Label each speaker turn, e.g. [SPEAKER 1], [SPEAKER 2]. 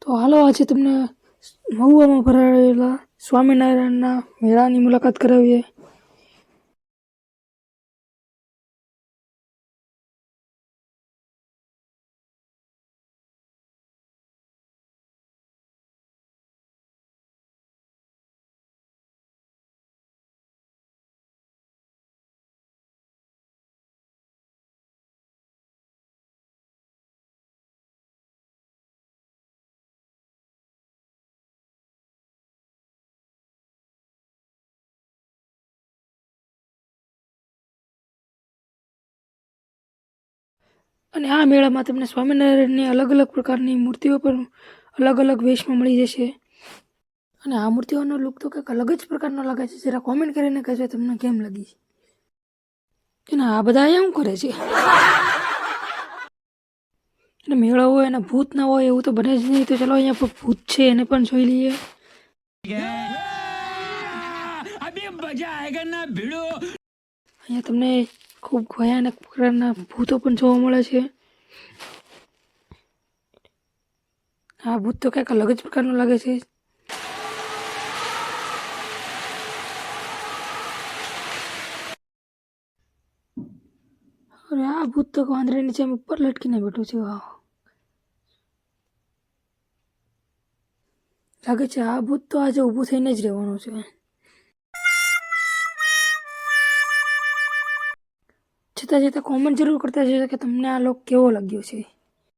[SPEAKER 1] તો હાલો આજે તમને મહુવામાં ભરાયેલા સ્વામિનારાયણના મેળાની મુલાકાત કરાવીએ. અને આ મેળામાં તમને સ્વામિનારાયણની અલગ અલગ પ્રકારની મૂર્તિઓ પણ અલગ અલગ વેશમાં મળી જશે. અને આ મૂર્તિઓનો લુક તો કંઈક અલગ જ પ્રકારનો લાગે છે. જરા કોમેન્ટ કરીને કહેજો તમને કેમ લાગી કે ના આ બધા અહીંયા શું કરે છે. અને મેળો હોય અને ભૂત ના હોય એવું તો બને જ નહીં. તો ચલો અહીંયા પર ભૂત છે એને પણ જોઈ લઈએ. અહીંયા તમને ખૂબ ભયાનક પ્રકારના ભૂતો પણ જોવા મળે છે. આ ભૂત તો કંઈક અલગ જ પ્રકારનું લાગે છે. અરે આ ભૂત તો વાંદરાની નીચે ઉપર લટકીને બેઠું છે. વાહ, લાગે છે આ ભૂત તો આજે ઊભું થઈને જ રહેવાનું છે. છતાં કોમેન્ટ જરૂર કરતા જજો કે તમને આ લોક કેવો લાગ્યો છે.